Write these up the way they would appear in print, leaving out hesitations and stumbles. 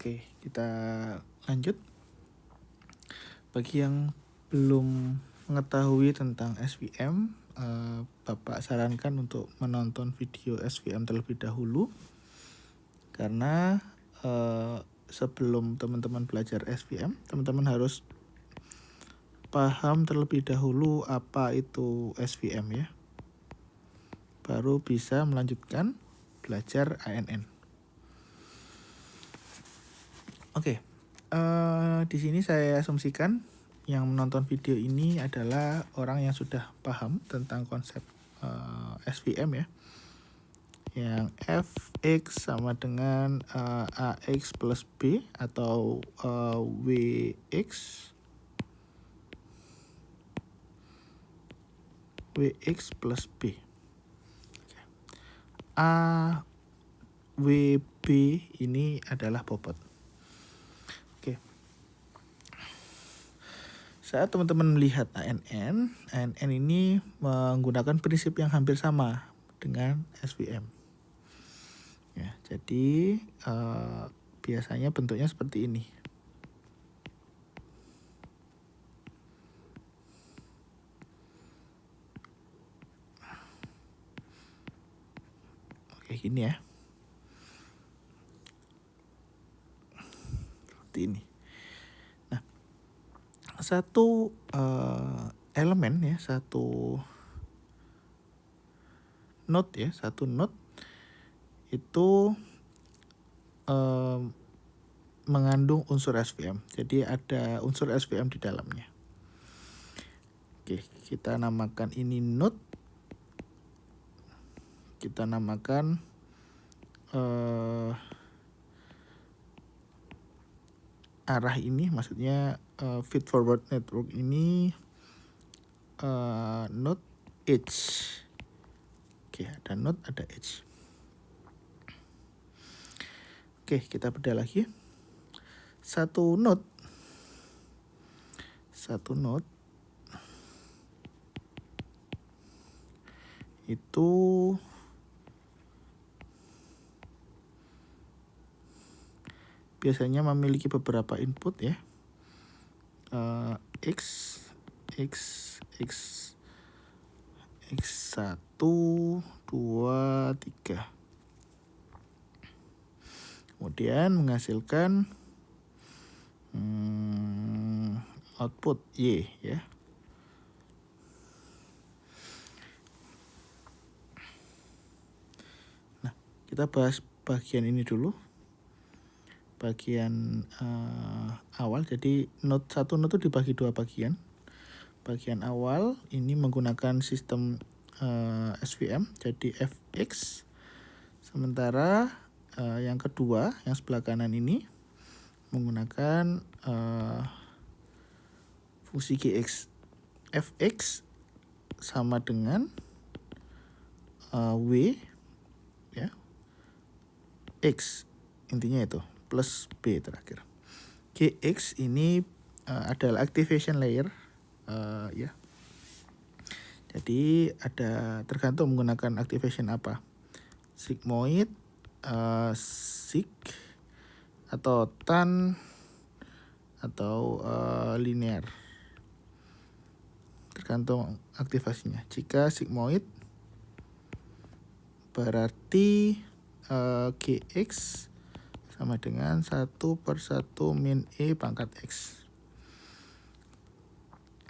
Oke, kita lanjut. Bagi yang belum mengetahui tentang SVM, Bapak sarankan untuk menonton video SVM terlebih dahulu. Karena sebelum teman-teman belajar SVM, teman-teman harus paham terlebih dahulu apa itu SVM ya. Baru bisa melanjutkan belajar ANN. Oke, di sini saya asumsikan yang menonton video ini adalah orang yang sudah paham tentang konsep SVM ya. Yang Fx sama dengan AX plus B atau Wx plus B. AWB ini adalah bobot. Oke. Saat teman-teman melihat ANN ini menggunakan prinsip yang hampir sama dengan SVM. Ya, jadi biasanya bentuknya seperti ini. Oke, gini ya. Seperti ini. Nah, satu elemen ya, satu node itu mengandung unsur SVM. Jadi ada unsur SVM di dalamnya. Oke, kita namakan ini node. Kita namakan arah ini, maksudnya feed forward network ini node edge. Oke, ada node, ada edge. Oke, kita bedah lagi. Satu node itu biasanya memiliki beberapa input ya. X 1, 2, 3. Kemudian menghasilkan output Y ya. Nah, kita bahas bagian ini dulu. Bagian awal, jadi satu node itu dibagi dua bagian. Bagian awal ini menggunakan sistem SVM, jadi Fx. Sementara yang kedua, yang sebelah kanan ini menggunakan fungsi Gx. Fx sama dengan W ya, X, intinya itu plus B terakhir. Gx ini adalah activation layer ya. Jadi ada tergantung menggunakan activation apa, sigmoid, sig atau tan atau linear, tergantung aktivasinya. Jika sigmoid berarti Gx sama dengan 1/1 min E pangkat X.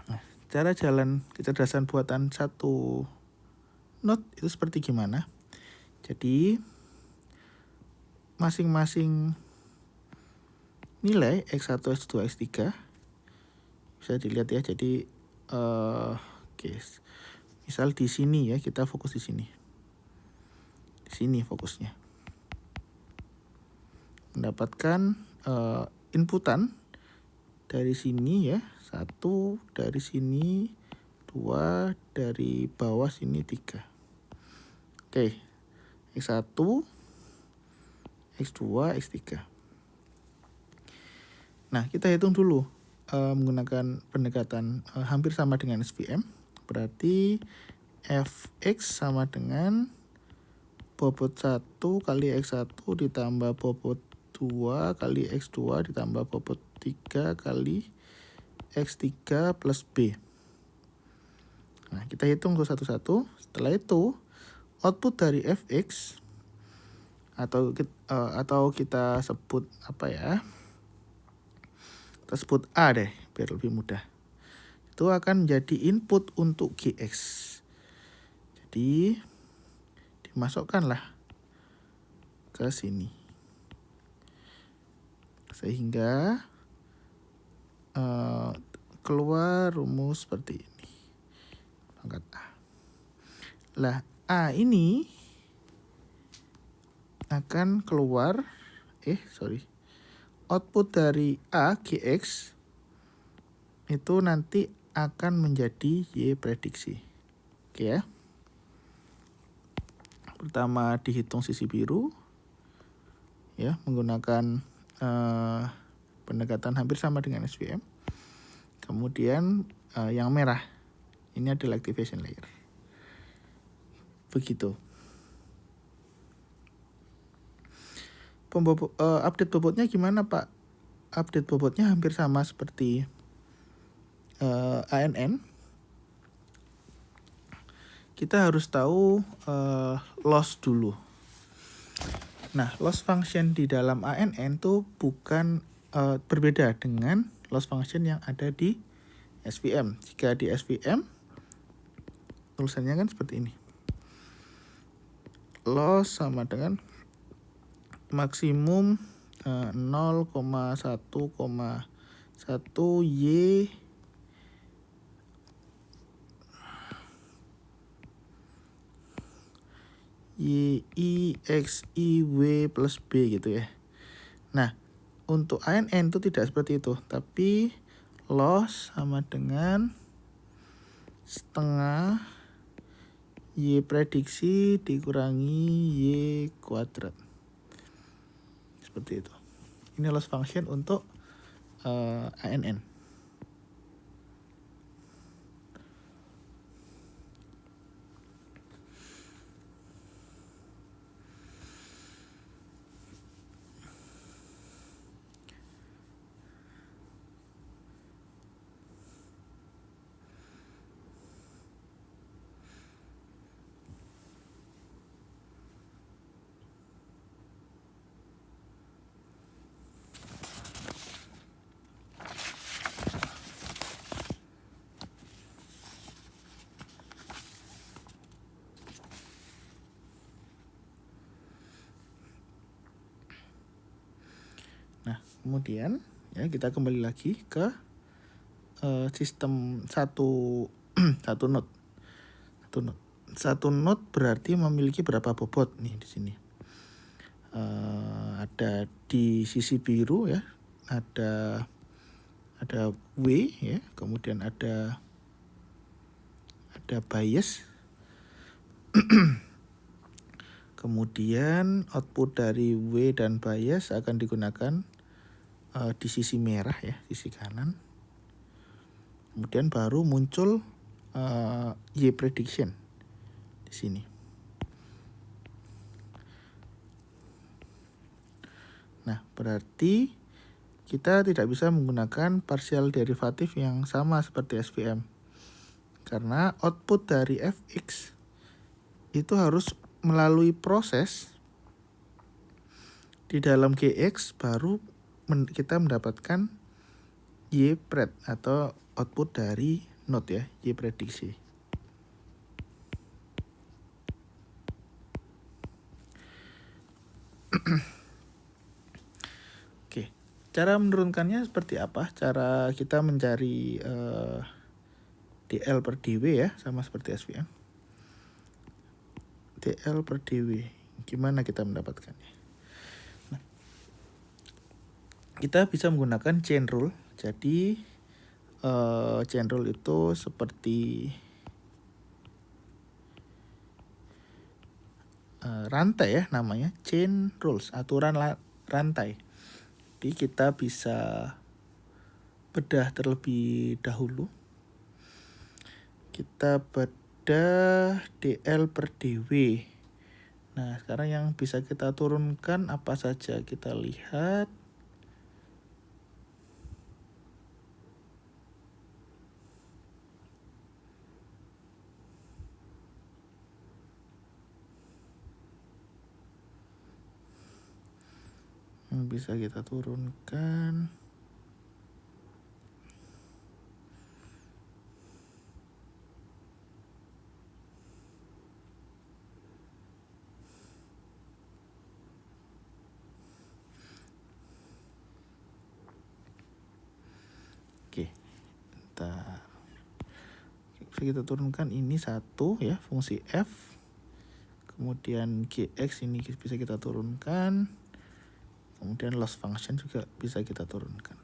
Nah, cara jalan kecerdasan buatan satu node itu seperti gimana? Jadi masing-masing nilai X1, X2, X3 bisa dilihat ya. Jadi misal di sini ya, kita fokus di sini. Di sini fokusnya. Mendapatkan inputan dari sini ya, 1 dari sini, 2 dari bawah sini, 3. Oke, X1, X2, X3. Nah, kita hitung dulu menggunakan pendekatan hampir sama dengan SVM. Berarti Fx sama dengan bobot 1 kali X1 ditambah bobot 2 kali X2 ditambah bobot 3 kali X3 plus B. Nah, kita hitung tuh satu-satu. Setelah itu, output dari Fx atau kita sebut apa ya? Kita sebut A deh, biar lebih mudah. Itu akan jadi input untuk Gx. Jadi, dimasukkanlah ke sini. Sehingga keluar rumus seperti ini. Pangkat A. Lah, A ini akan keluar, output dari A, Gx, itu nanti akan menjadi Y prediksi. Oke ya. Pertama dihitung sisi biru, ya, menggunakan pendekatan hampir sama dengan SVM. Kemudian yang merah, ini adalah activation layer. Begitu. Update bobotnya gimana, Pak? Update bobotnya hampir sama seperti ANN. Kita harus tahu loss dulu. Nah, loss function di dalam ANN itu bukan berbeda dengan loss function yang ada di SVM. Jika di SVM, tulisannya kan seperti ini. Loss sama dengan maksimum 0,1,1 YI XI W plus B gitu ya. Nah, untuk ANN itu tidak seperti itu, tapi loss sama dengan setengah Y prediksi dikurangi Y kuadrat. Seperti itu. Ini loss function untuk ANN. Nah, kemudian ya kita kembali lagi ke sistem satu node. Satu node berarti memiliki berapa bobot nih di sini. Ada di sisi biru ya, ada W ya, kemudian ada bias. Kemudian output dari W dan bias akan digunakan di sisi merah ya, sisi kanan. Kemudian baru muncul Y prediction di sini. Nah, berarti kita tidak bisa menggunakan partial derivatif yang sama seperti SVM. Karena output dari Fx itu harus melalui proses di dalam Gx baru kita mendapatkan Y pred atau output dari node ya, Y prediksi. Oke, cara menurunkannya seperti apa? Cara kita mencari DL per dW ya, sama seperti SVM. DL per dW, gimana kita mendapatkannya? Nah, kita bisa menggunakan chain rule. Jadi chain rule itu seperti rantai ya namanya, chain rules, aturan rantai. Jadi kita bisa bedah terlebih dahulu. Kita bedah DL per dW Nah, sekarang yang bisa kita turunkan apa saja, kita lihat. Bisa kita turunkan. Oke, bentar. Bisa kita turunkan ini 1 ya, fungsi f. Kemudian gx ini bisa kita turunkan. Kemudian loss function juga bisa kita turunkan.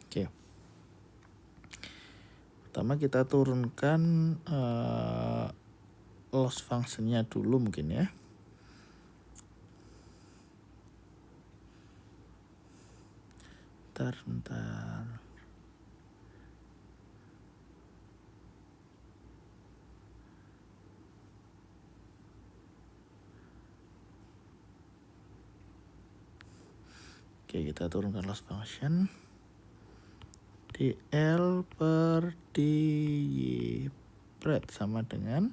Oke. Pertama kita turunkan loss function-nya dulu mungkin ya. Bentar. Oke, kita turunkan loss function. DL per DY spread sama dengan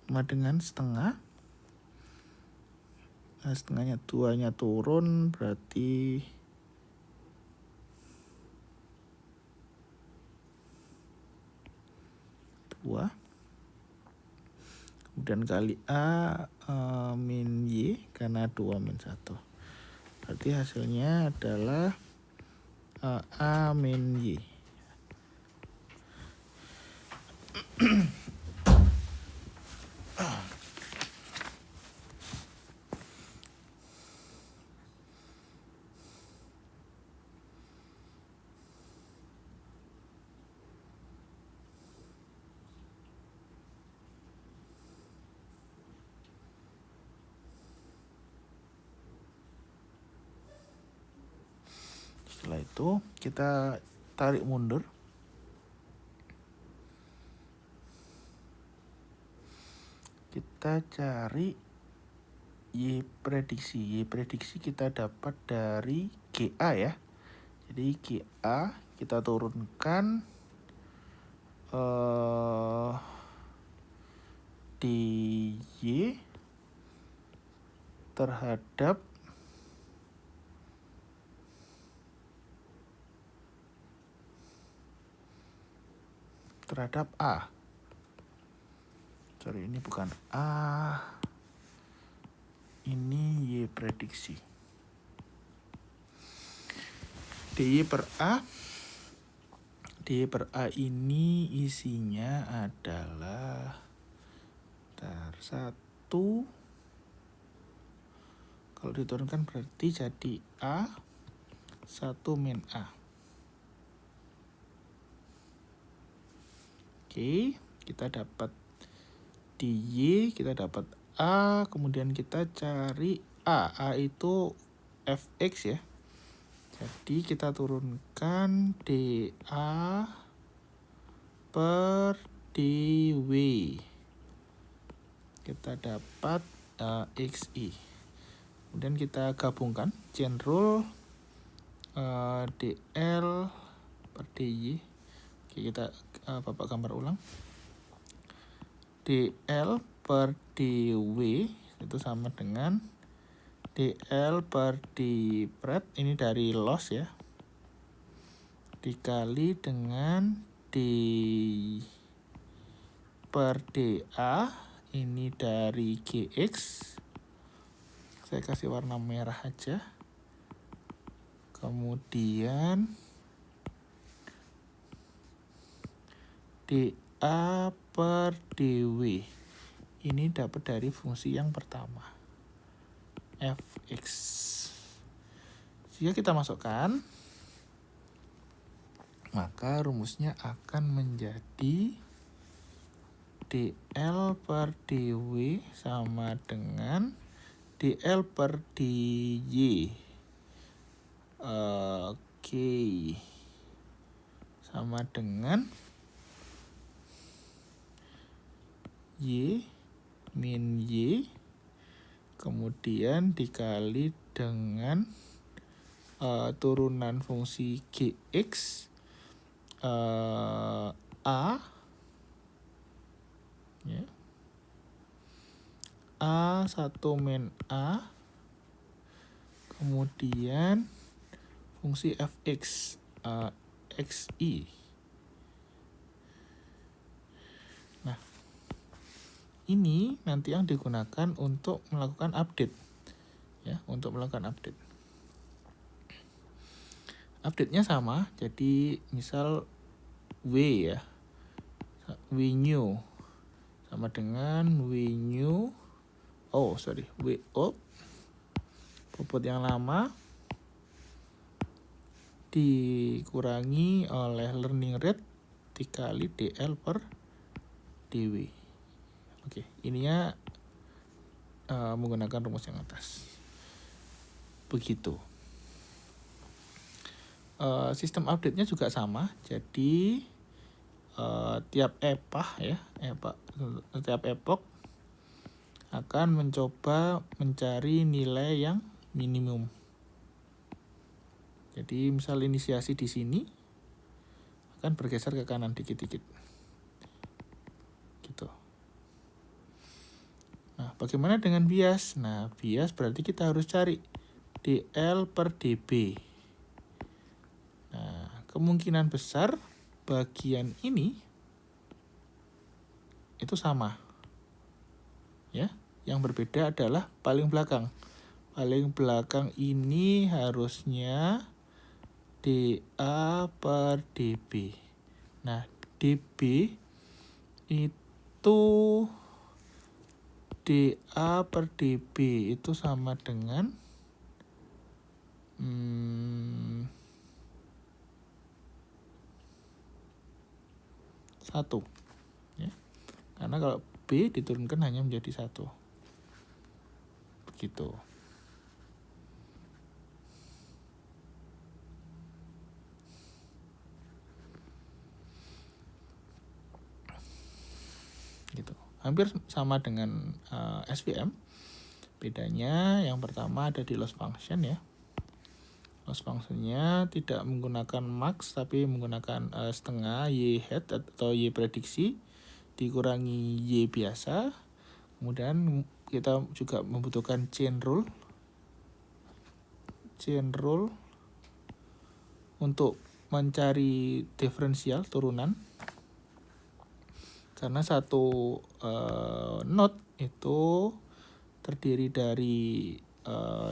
sama dengan setengah. Nah, setengahnya 2-nya turun berarti 2. Kemudian kali A min Y karena 2 min 1. Berarti hasilnya adalah A min Y. Setelah itu kita tarik mundur. Kita cari Y prediksi. Y prediksi kita dapat dari GA ya. Jadi GA kita turunkan di Y terhadap A. Sorry, ini bukan A. Ini Y prediksi. DY per A. DY per A ini isinya adalah 1. Kalau diturunkan berarti jadi A 1 min A. Oke, kita dapat di Y, kita dapat A, kemudian kita cari A. A itu fx ya. Jadi kita turunkan dA per dW. Kita dapat xi. Kemudian kita gabungkan chain rule dl per dy. Oke, kita Bapak gambar ulang. dl per dw itu sama dengan dl per dpred, ini dari loss ya, dikali dengan d per dA, ini dari gx, Saya kasih warna merah aja. Kemudian dA per dw ini dapat dari fungsi yang pertama, fx. Jika kita masukkan, maka rumusnya akan menjadi dl per dw sama dengan dl per dy. Oke. Sama dengan y min y kemudian dikali dengan turunan fungsi gx a ya, a1 min a kemudian fungsi fx xi. Nah, ini nanti yang digunakan untuk melakukan update ya, untuk melakukan update. Update-nya sama, jadi misal w ya, w new sama dengan w new w old bobot yang lama dikurangi oleh learning rate dikali dl per dw. Oke, ininya menggunakan rumus yang atas. Begitu. Sistem update-nya juga sama, jadi tiap tiap epoch akan mencoba mencari nilai yang minimum. Jadi misal inisiasi di sini akan bergeser ke kanan dikit-dikit. Gitu. Nah, bagaimana dengan bias? Nah, bias berarti kita harus cari dl per db. Nah, kemungkinan besar bagian ini itu sama. Ya, yang berbeda adalah paling belakang. Paling belakang ini harusnya dA per dB. Nah, dB itu dA per dB itu sama dengan 1 ya. Karena kalau B diturunkan hanya menjadi 1. Begitu. Gitu. Hampir sama dengan SVM. Bedanya yang pertama ada di loss function ya. Loss functionnya tidak menggunakan max tapi menggunakan setengah y hat atau y prediksi dikurangi y biasa. Kemudian kita juga membutuhkan chain rule untuk mencari diferensial turunan. Karena satu node itu terdiri dari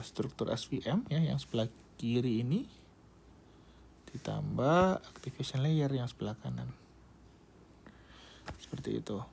struktur SVM ya yang sebelah kiri ini ditambah activation layer yang sebelah kanan. Seperti itu.